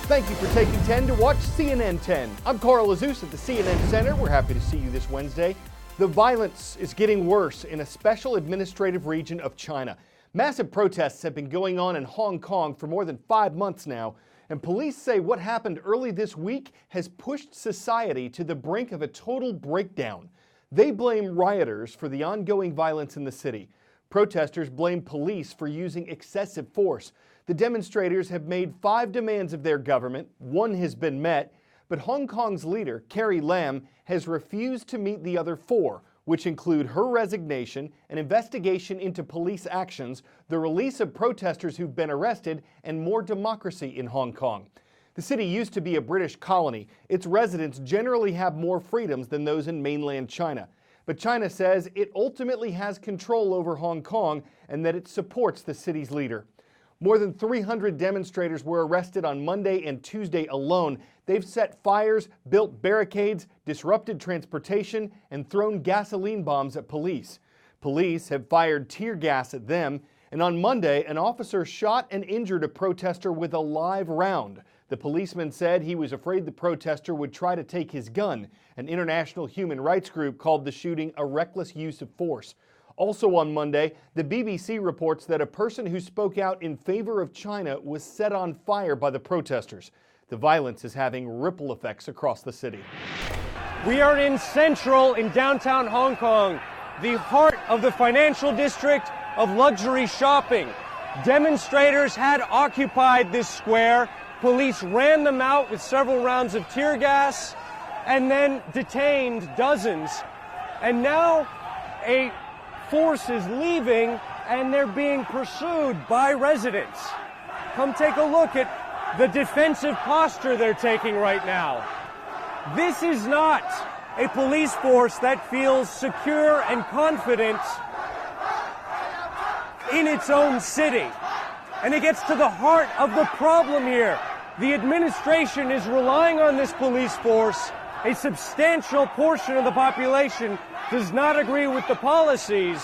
Thank you for taking 10 to watch CNN 10. I'm Carl Azus at the CNN Center. We're happy to see you this Wednesday. The violence is getting worse in a special administrative region of China. Massive protests have been going on in Hong Kong for more than 5 months now, and police say what happened early this week has pushed society to the brink of a total breakdown. They blame rioters for the ongoing violence in the city. Protesters blame police for using excessive force. The demonstrators have made 5 demands of their government. 1 has been met, but Hong Kong's leader, Carrie Lam, has refused to meet the other 4, which include her resignation, an investigation into police actions, the release of protesters who've been arrested, and more democracy in Hong Kong. The city used to be a British colony. Its residents generally have more freedoms than those in mainland China. But China says it ultimately has control over Hong Kong and that it supports the city's leader. More than 300 demonstrators were arrested on Monday and Tuesday alone. They've set fires, built barricades, disrupted transportation, and thrown gasoline bombs at police. Police have fired tear gas at them, and on Monday, an officer shot and injured a protester with a live round. The policeman said he was afraid the protester would try to take his gun. An international human rights group called the shooting a reckless use of force. Also on Monday, the BBC reports that a person who spoke out in favor of China was set on fire by the protesters. The violence is having ripple effects across the city. We are in downtown Hong Kong, the heart of the financial district of luxury shopping. Demonstrators had occupied this square. Police ran them out with several rounds of tear gas and then detained dozens. And now a force is leaving and they're being pursued by residents. Come take a look at the defensive posture they're taking right now. This is not a police force that feels secure and confident in its own city. And it gets to the heart of the problem here. The administration is relying on this police force. A substantial portion of the population does not agree with the policies.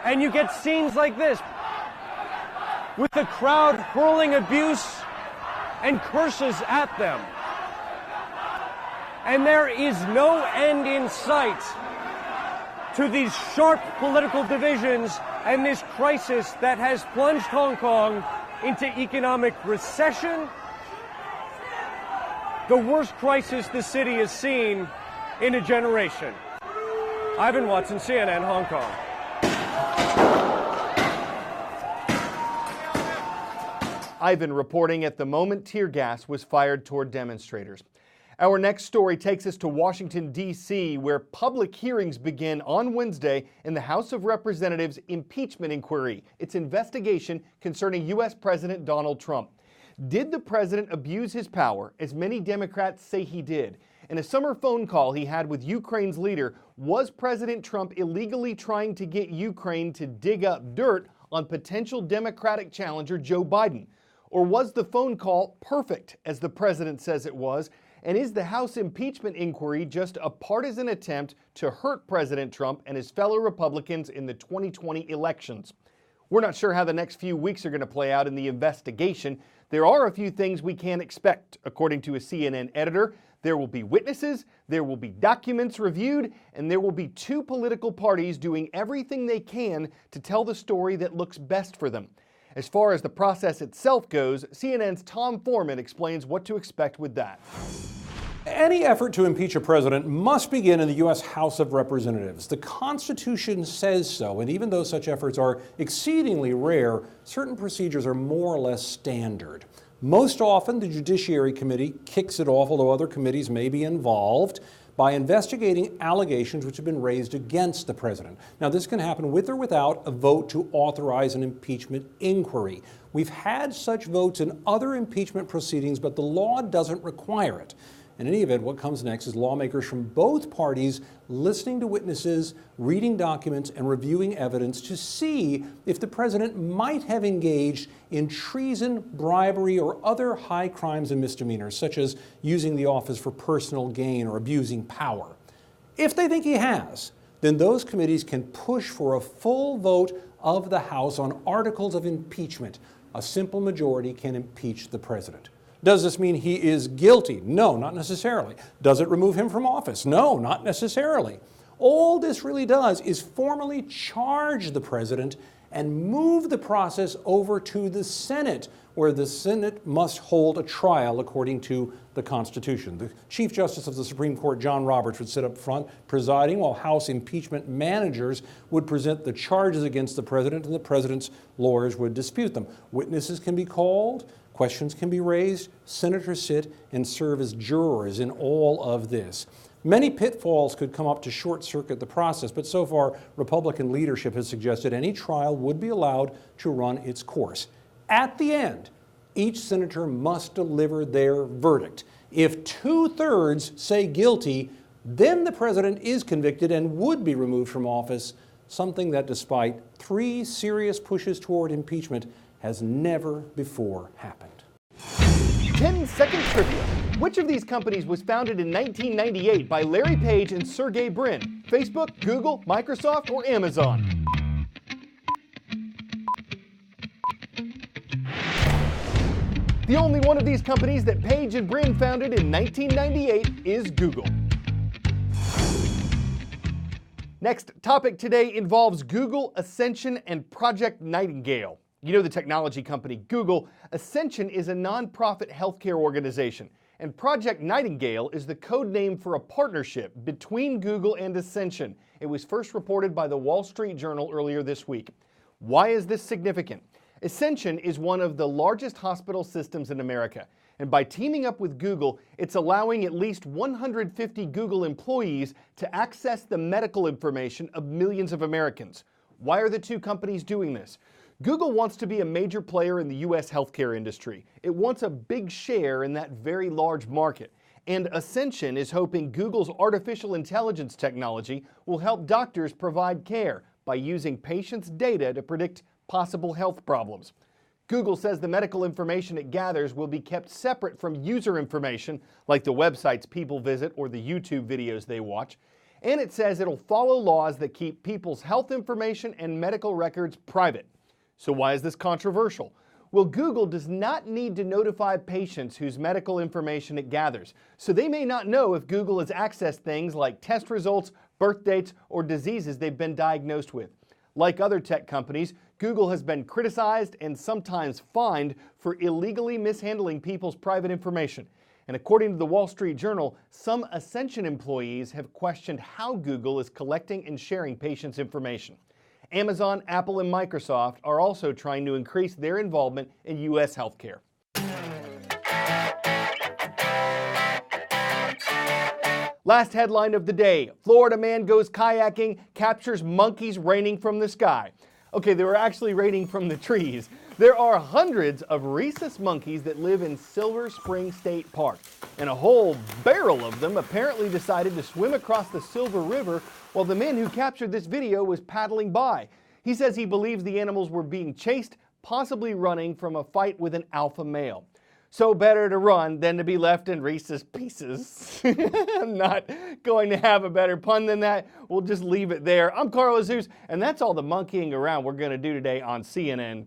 And you get scenes like this, with the crowd hurling abuse and curses at them. And there is no end in sight to these sharp political divisions and this crisis that has plunged Hong Kong into economic recession, the worst crisis the city has seen in a generation. Ivan Watson, CNN, Hong Kong. Ivan reporting at the moment tear gas was fired toward demonstrators. Our next story takes us to Washington, D.C., where public hearings begin on Wednesday in the House of Representatives impeachment inquiry, its investigation concerning U.S. President Donald Trump. Did the president abuse his power, as many Democrats say he did? In a summer phone call he had with Ukraine's leader, was President Trump illegally trying to get Ukraine to dig up dirt on potential Democratic challenger Joe Biden? Or was the phone call perfect, as the president says it was? And is the House impeachment inquiry just a partisan attempt to hurt President Trump and his fellow Republicans in the 2020 elections? We're not sure how the next few weeks are going to play out in the investigation. There are a few things we can expect, according to a CNN editor. There will be witnesses, there will be documents reviewed, and there will be 2 political parties doing everything they can to tell the story that looks best for them. As far as the process itself goes, CNN's Tom Foreman explains what to expect with that. Any effort to impeach a president must begin in the U.S. House of Representatives. The Constitution says so, and even though such efforts are exceedingly rare, certain procedures are more or less standard. Most often, the Judiciary Committee kicks it off, although other committees may be involved, by investigating allegations which have been raised against the president. Now, this can happen with or without a vote to authorize an impeachment inquiry. We've had such votes in other impeachment proceedings, but the law doesn't require it. In any event, what comes next is lawmakers from both parties listening to witnesses, reading documents, and reviewing evidence to see if the president might have engaged in treason, bribery, or other high crimes and misdemeanors, such as using the office for personal gain or abusing power. If they think he has, then those committees can push for a full vote of the House on articles of impeachment. a simple majority can impeach the president. Does this mean he is guilty? No, not necessarily. Does it remove him from office? No, not necessarily. All this really does is formally charge the president and move the process over to the Senate, where the Senate must hold a trial according to the Constitution. The Chief Justice of the Supreme Court, John Roberts, would sit up front presiding, while House impeachment managers would present the charges against the president, and the president's lawyers would dispute them. Witnesses can be called, questions can be raised, senators sit and serve as jurors in all of this. Many pitfalls could come up to short-circuit the process, but so far, Republican leadership has suggested any trial would be allowed to run its course. At the end, each senator must deliver their verdict. If 2/3 say guilty, then the president is convicted and would be removed from office, something that, despite 3 serious pushes toward impeachment, has never before happened. 10-second trivia. Which of these companies was founded in 1998 by Larry Page and Sergey Brin? Facebook, Google, Microsoft, or Amazon? The only one of these companies that Page and Brin founded in 1998 is Google. Next topic today involves Google, Ascension, and Project Nightingale. You know the technology company Google. Ascension is a nonprofit healthcare organization, and Project Nightingale is the code name for a partnership between Google and Ascension. It was first reported by the Wall Street Journal earlier this week. Why is this significant? Ascension is one of the largest hospital systems in America, and by teaming up with Google, it's allowing at least 150 Google employees to access the medical information of millions of Americans. Why are the two companies doing this? Google wants to be a major player in the U.S. healthcare industry. It wants a big share in that very large market. And Ascension is hoping Google's artificial intelligence technology will help doctors provide care by using patients' data to predict possible health problems. Google says the medical information it gathers will be kept separate from user information, like the websites people visit or the YouTube videos they watch. And it says it'll follow laws that keep people's health information and medical records private. So why is this controversial? Well, Google does not need to notify patients whose medical information it gathers, so they may not know if Google has accessed things like test results, birth dates, or diseases they've been diagnosed with. Like other tech companies, Google has been criticized and sometimes fined for illegally mishandling people's private information. And according to the Wall Street Journal, some Ascension employees have questioned how Google is collecting and sharing patients' information. Amazon, Apple, and Microsoft are also trying to increase their involvement in U.S. healthcare. Last headline of the day, Florida man goes kayaking, captures monkeys raining from the sky. Okay, they were actually raining from the trees. There are hundreds of rhesus monkeys that live in Silver Spring State Park, and a whole barrel of them apparently decided to swim across the Silver River while the man who captured this video was paddling by. He says he believes the animals were being chased, possibly running from a fight with an alpha male. So better to run than to be left in rhesus pieces. I'm not going to have a better pun than that. We'll just leave it there. I'm Carl Azus, and that's all the monkeying around we're going to do today on CNN.